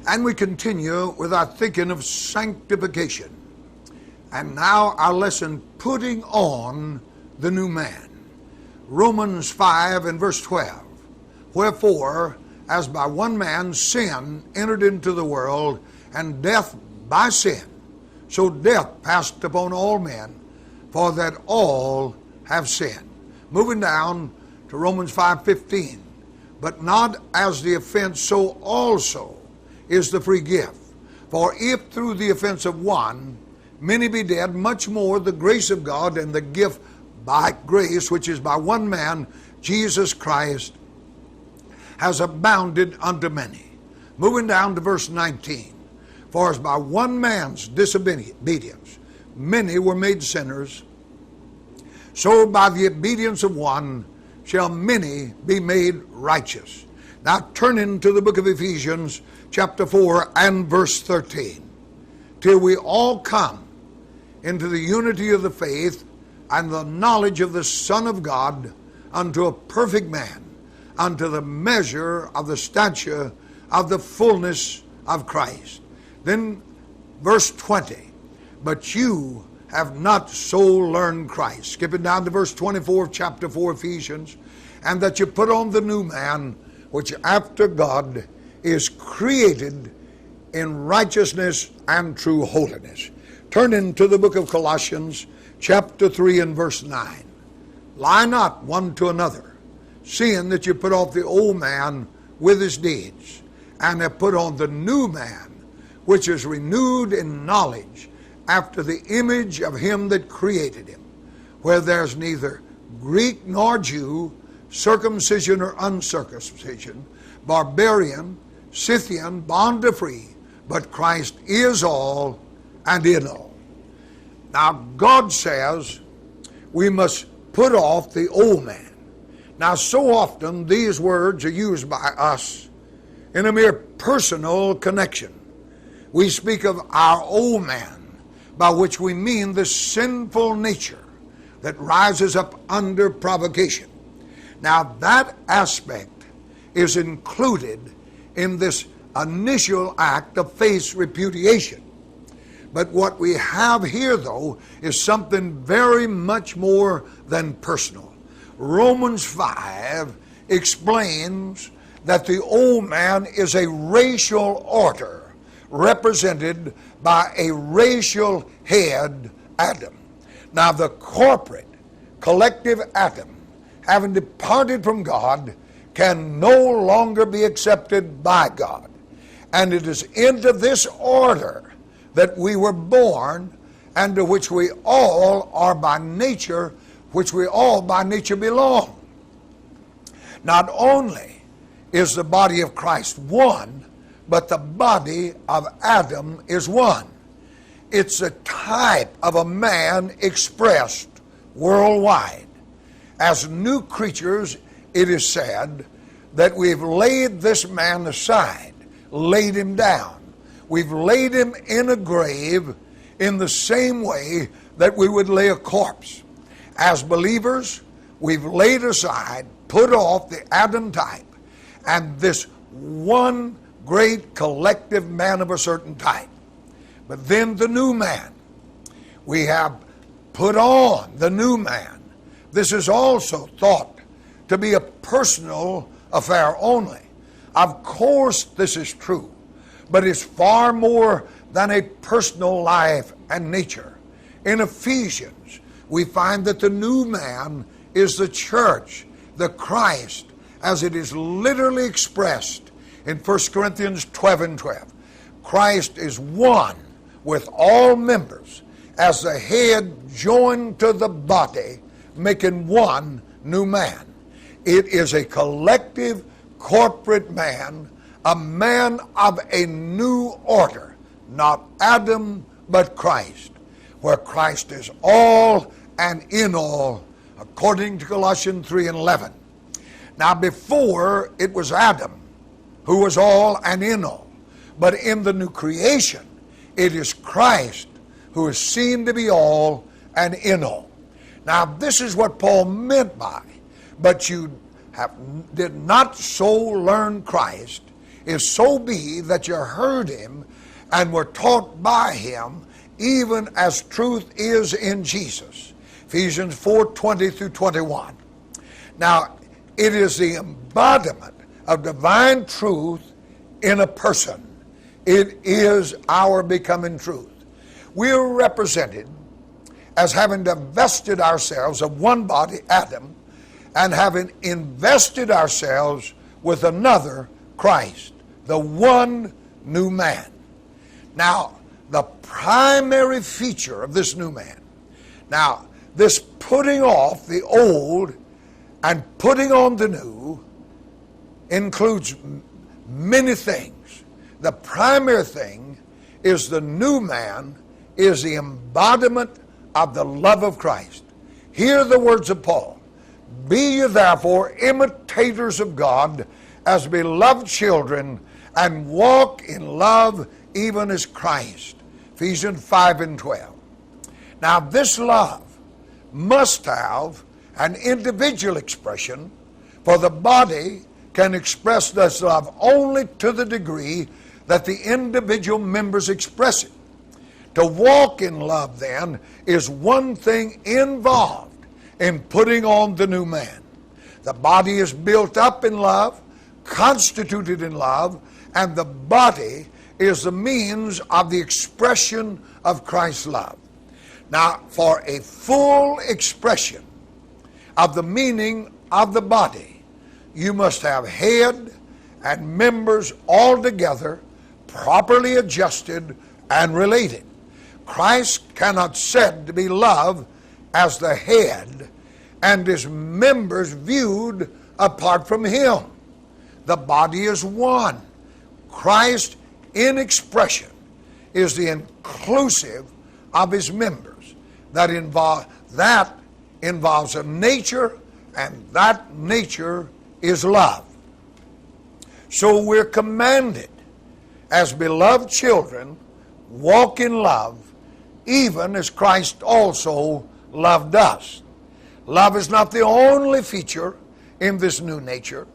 And we continue with our thinking of sanctification. And now our lesson, putting on the new man. Romans 5 and verse 12. Wherefore, as by one man sin entered into the world, and death by sin, so death passed upon all men, for that all have sinned. Moving down to Romans 5:15. But not as the offense, so also is the free gift. For if through the offense of one many be dead, much more the grace of God and the gift by grace, which is by one man, Jesus Christ, has abounded unto many. Moving down to verse 19. For as by one man's disobedience many were made sinners, so by the obedience of one shall many be made righteous. Now turning to the book of Ephesians chapter 4 and verse 13. Till we all come into the unity of the faith and the knowledge of the Son of God, unto a perfect man, unto the measure of the stature of the fullness of Christ. Then verse 20. But you have not so learned Christ. Skipping down to verse 24 of chapter 4 Ephesians. And that you put on the new man, which after God is created in righteousness and true holiness. Turn into the book of Colossians chapter 3 and verse 9. Lie not one to another, seeing that you put off the old man with his deeds, and have put on the new man, which is renewed in knowledge after the image of him that created him, where there's neither Greek nor Jew, circumcision or uncircumcision, barbarian, Scythian, bond or free, but Christ is all and in all. Now God says we must put off the old man. Now so often these words are used by us in a mere personal connection. We speak of our old man, by which we mean the sinful nature that rises up under provocation. Now that aspect is included in this initial act of faith's repudiation. But what we have here, though, is something very much more than personal. Romans 5 explains that the old man is a racial order represented by a racial head, Adam. Now the corporate, collective Adam, having departed from God, can no longer be accepted by God. And it is into this order that we were born, and to which we all are by nature, which we all by nature belong. Not only is the body of Christ one, but the body of Adam is one. It's a type of a man expressed worldwide. As new creatures, it is said that we've laid this man aside, laid him down. We've laid him in a grave in the same way that we would lay a corpse. As believers, we've laid aside, put off the Adam type, and this one great collective man of a certain type. But then the new man. We have put on the new man. This is also thought to be a personal affair only. Of course this is true, but it's far more than a personal life and nature. In Ephesians, we find that the new man is the church, the Christ, as it is literally expressed in 1 Corinthians 12 and 12. Christ is one with all members, as the head joined to the body, making one new man. It is a collective, corporate man, a man of a new order, not Adam, but Christ, where Christ is all and in all, according to Colossians 3 and 11. Now before, it was Adam who was all and in all. But in the new creation, it is Christ who is seen to be all and in all. Now this is what Paul meant by, but you did not so learn Christ. if so be that you heard him and were taught by him, even as truth is in Jesus. Ephesians 4:20 through 21. Now, it is the embodiment of divine truth in a person. It is our becoming truth. We are represented as having divested ourselves of one body, Adam, and having invested ourselves with another, Christ, the one new man. Now, the primary feature of this new man, now, this putting off the old and putting on the new includes many things. The primary thing is the new man is the embodiment of the love of Christ. Hear the words of Paul. Be ye therefore imitators of God as beloved children, and walk in love even as Christ. Ephesians 5:12. Now this love must have an individual expression, for the body can express this love only to the degree that the individual members express it. To walk in love, then, is one thing involved in putting on the new man. The body is built up in love, constituted in love, and the body is the means of the expression of Christ's love. Now, for a full expression of the meaning of the body, you must have head and members all together, properly adjusted and related. Christ cannot said to be loved as the head and his members viewed apart from him. The body is one. Christ in expression is the inclusive of his members. That involves a nature, and that nature is love. So we're commanded as beloved children, walk in love, even as Christ also loved us. Love is not the only feature in this new nature.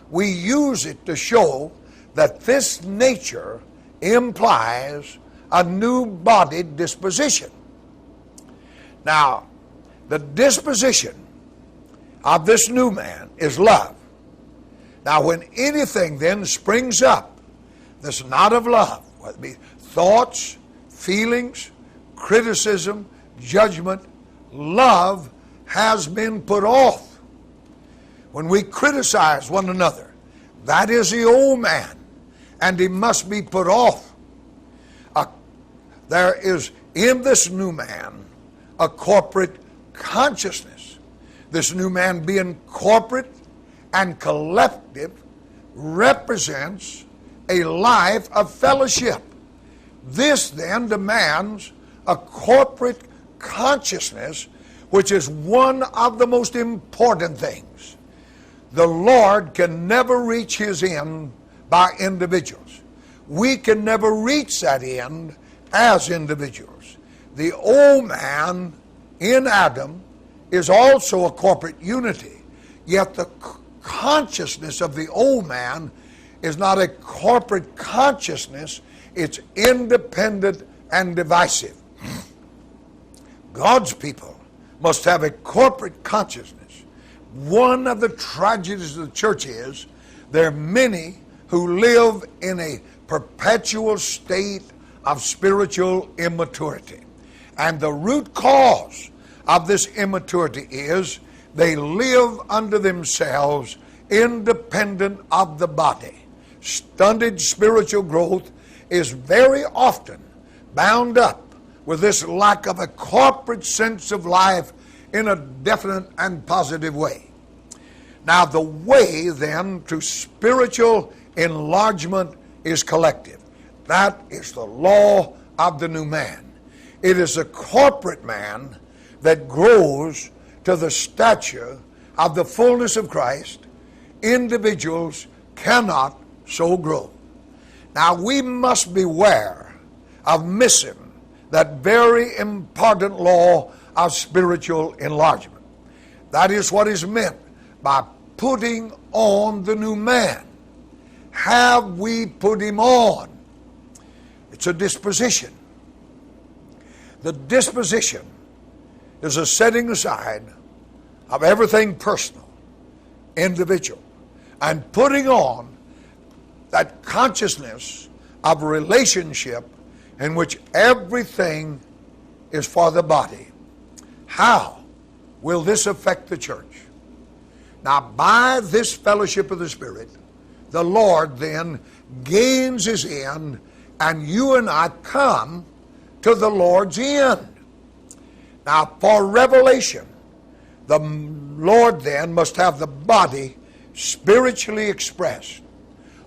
We use it to show that this nature implies a new body disposition. Now, the disposition of this new man is love. Now, when anything then springs up that's not of love, whether it be thoughts, feelings, criticism, judgment, love has been put off. When we criticize one another, that is the old man, and he must be put off. There is in this new man a corporate consciousness. This new man, being corporate and collective, represents a life of fellowship. This then demands a corporate consciousness, which is one of the most important things. The Lord can never reach his end by individuals. We can never reach that end as individuals. The old man in Adam is also a corporate unity, yet the consciousness of the old man is not a corporate consciousness, it's independent and divisive. God's people must have a corporate consciousness. One of the tragedies of the church is there are many who live in a perpetual state of spiritual immaturity. And the root cause of this immaturity is they live unto themselves independent of the body. Stunted spiritual growth is very often bound up with this lack of a corporate sense of life in a definite and positive way. Now, the way then to spiritual enlargement is collective. That is the law of the new man. It is a corporate man that grows to the stature of the fullness of Christ. Individuals cannot so grow. Now, we must beware of missing that very important law of spiritual enlargement. That is what is meant by putting on the new man. have we put him on? It's a disposition. The disposition is a setting aside of everything personal, individual, and putting on that consciousness of relationship in which everything is for the body. How will this affect the church? Now, by this fellowship of the Spirit, the Lord then gains his end, and you and I come to the Lord's end. Now, for revelation, the Lord then must have the body spiritually expressed.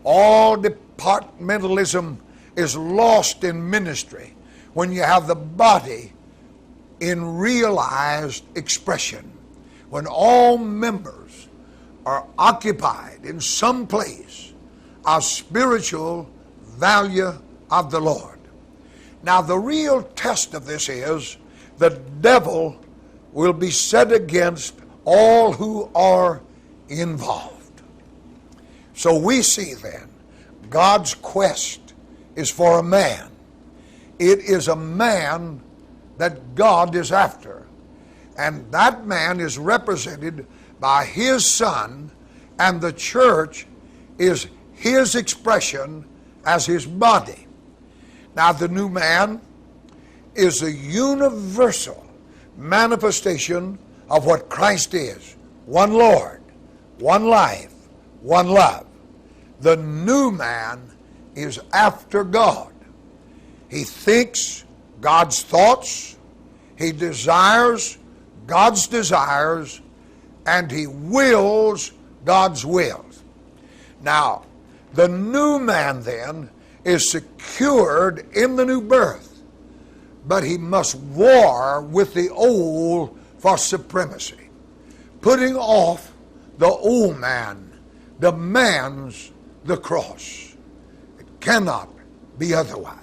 All departmentalism is lost in ministry when you have the body in realized expression. When all members are occupied in some place of spiritual value of the Lord. Now, the real test of this is the devil will be set against all who are involved. So we see then God's quest is for a man. It is a man that God is after. And that man is represented by his Son, and the church is his expression as his body. Now, the new man is a universal manifestation of what Christ is. One Lord, one life, one love. The new man is after God. He thinks God's thoughts, he desires God's desires, and he wills God's wills. Now, the new man then is secured in the new birth, but he must war with the old for supremacy. Putting off the old man demands the cross. It cannot be otherwise.